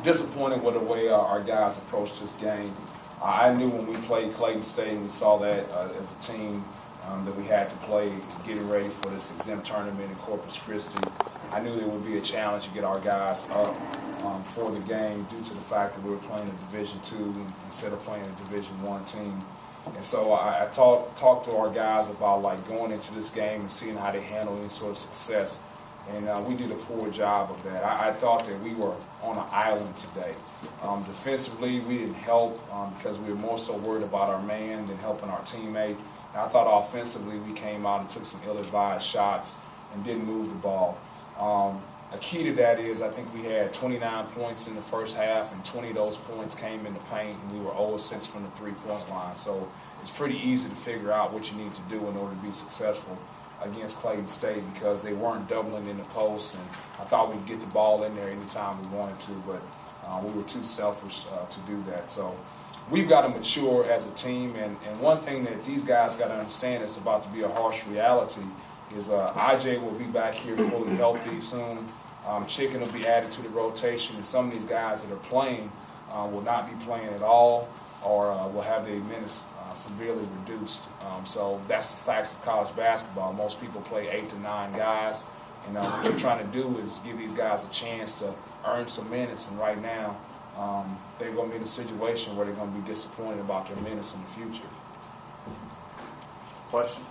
disappointed with the way our guys approached this game. I knew when we played Clayton State and we saw that as a team that we had to play getting ready for this exempt tournament in Corpus Christi. I knew there would be a challenge to get our guys up for the game due to the fact that we were playing a Division II instead of playing a Division I team. And so I talked to our guys about like going into this game and seeing how they handle any sort of success. And we did a poor job of that. I thought that we were on an island today. Defensively, we didn't help because we were more so worried about our man than helping our teammate. And I thought offensively we came out and took some ill-advised shots and didn't move the ball. A key to that is I think we had 29 points in the first half, and 20 of those points came in the paint, and we were 0-6 from the three-point line. So it's pretty easy to figure out what you need to do in order to be successful against Clayton State because they weren't doubling in the post, and I thought we'd get the ball in there anytime we wanted to, but we were too selfish to do that. So we've got to mature as a team, and one thing that these guys got to understand is about to be a harsh reality is IJ will be back here fully healthy soon. Chicken will be added to the rotation, and some of these guys that are playing will not be playing at all or will have their minutes severely reduced. So that's the facts of college basketball. Most people play 8 to 9 guys, and what you're trying to do is give these guys a chance to earn some minutes, and right now they're going to be in a situation where they're going to be disappointed about their minutes in the future. Question?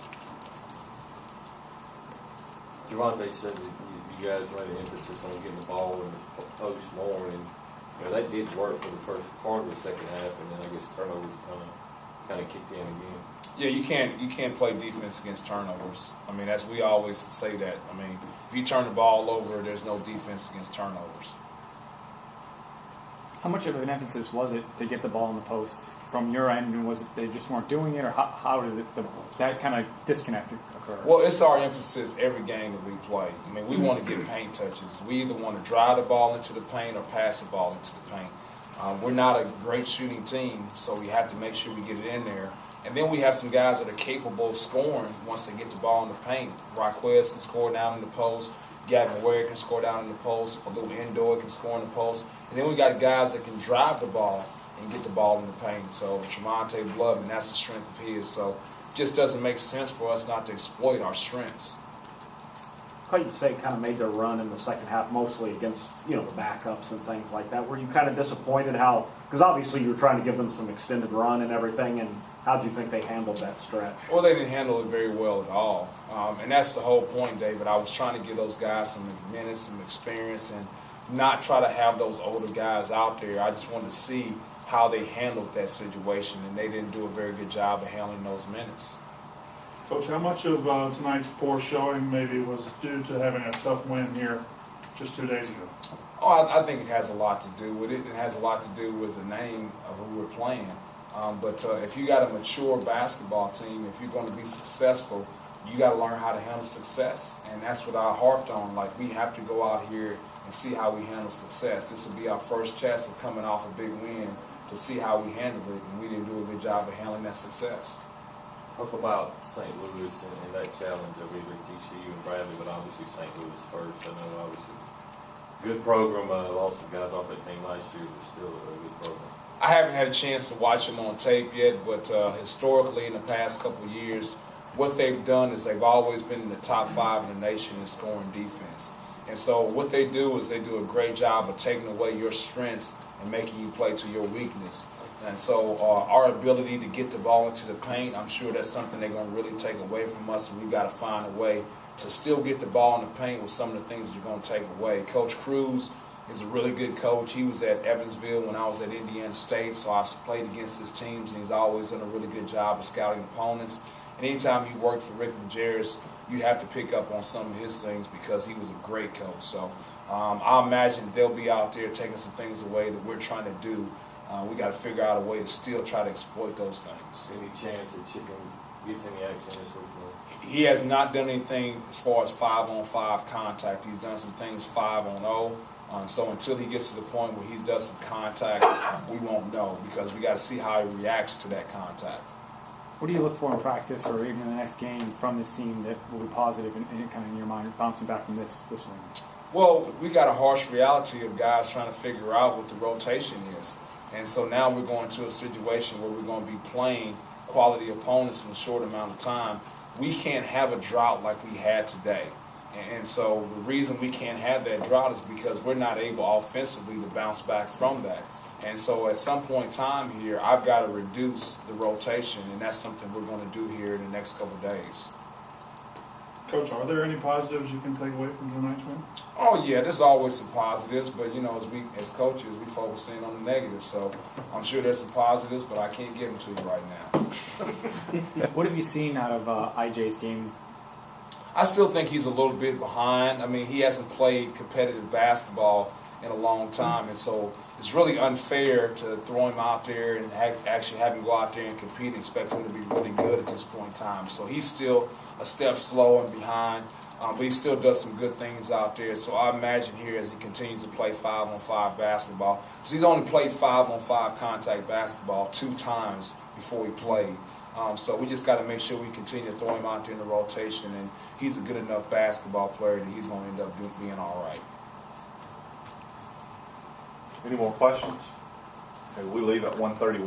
Javante said that you guys made an emphasis on getting the ball in the post more, and that did work for the first part of the second half, and then I guess turnovers kind of kicked in again. Yeah, you can't play defense against turnovers. I mean, as we always say that. I mean, if you turn the ball over, there's no defense against turnovers. How much of an emphasis was it to get the ball in the post from your end, and was it they just weren't doing it, or how did that kind of disconnect occur? Well, it's our emphasis every game that we play. I mean, we want to get paint touches. We either want to drive the ball into the paint or pass the ball into the paint. We're not a great shooting team, so we have to make sure we get it in there. And then we have some guys that are capable of scoring once they get the ball in the paint. Raquez can score down in the post. Gavin Ware can score down in the post. Falou Indoor can score in the post. And then we got guys that can drive the ball and get the ball in the paint. So Tremonte Bloodman, that's the strength of his. So it just doesn't make sense for us not to exploit our strengths. Clayton State kind of made their run in the second half mostly against, the backups and things like that. Were you kind of disappointed how, because obviously you were trying to give them some extended run and everything, and how do you think they handled that stretch? Well, they didn't handle it very well at all. And that's the whole point, David. I was trying to give those guys some minutes, some experience, and not try to have those older guys out there. I just wanted to see how they handled that situation, and they didn't do a very good job of handling those minutes. Coach, how much of tonight's poor showing maybe was due to having a tough win here just 2 days ago? Oh, I think it has a lot to do with it. It has a lot to do with the name of who we're playing. But if you got a mature basketball team, if you're going to be successful, you got to learn how to handle success. And that's what I harped on. Like, we have to go out here and see how we handle success. This will be our first test of coming off a big win to see how we handle it. And we didn't do a good job of handling that success. Talk about St. Louis and that challenge of either TCU and Bradley, but obviously St. Louis first. I know obviously good program. Lost some guys off that team last year, but still a good program. I haven't had a chance to watch them on tape yet, but historically in the past couple of years, what they've done is they've always been in the top 5 in the nation in scoring defense. And so what they do is they do a great job of taking away your strengths and making you play to your weakness. And so our ability to get the ball into the paint, I'm sure that's something they're going to really take away from us, and we've got to find a way to still get the ball in the paint with some of the things that you're going to take away. Coach Cruz is a really good coach. He was at Evansville when I was at Indiana State, so I've played against his teams, and he's always done a really good job of scouting opponents. And anytime you work for Rick Majerus, you have to pick up on some of his things because he was a great coach. So I imagine they'll be out there taking some things away that we're trying to do. We got to figure out a way to still try to exploit those things. Any chance that Chicken gets any action this week? He has not done anything as far as 5-on-5 contact. He's done some things 5-on-0. So until he gets to the point where he's done some contact, we won't know because we got to see how he reacts to that contact. What do you look for in practice or even in the next game from this team that will be positive and kind of in your mind bouncing back from this win? Well, we got a harsh reality of guys trying to figure out what the rotation is. And so now we're going to a situation where we're going to be playing quality opponents in a short amount of time. We can't have a drought like we had today. And so the reason we can't have that drought is because we're not able offensively to bounce back from that. And so at some point in time here, I've got to reduce the rotation, and that's something we're going to do here in the next couple of days. Coach, are there any positives you can take away from tonight's win? Oh yeah, there's always some positives, but you know, as coaches, we focus in on the negatives. So I'm sure there's some positives, but I can't give them to you right now. What have you seen out of IJ's game? I still think he's a little bit behind. I mean, he hasn't played competitive basketball in a long time, and so it's really unfair to throw him out there and actually have him go out there and compete and expect him to be really good at this point in time. So he's still a step slow and behind, but he still does some good things out there. So I imagine here as he continues to play 5-on-5 basketball, because he's only played 5-on-5 contact basketball 2 times before he played. So we just got to make sure we continue to throw him out there in the rotation, and he's a good enough basketball player that he's going to end up being all right. Any more questions? Okay, we leave at 1:31.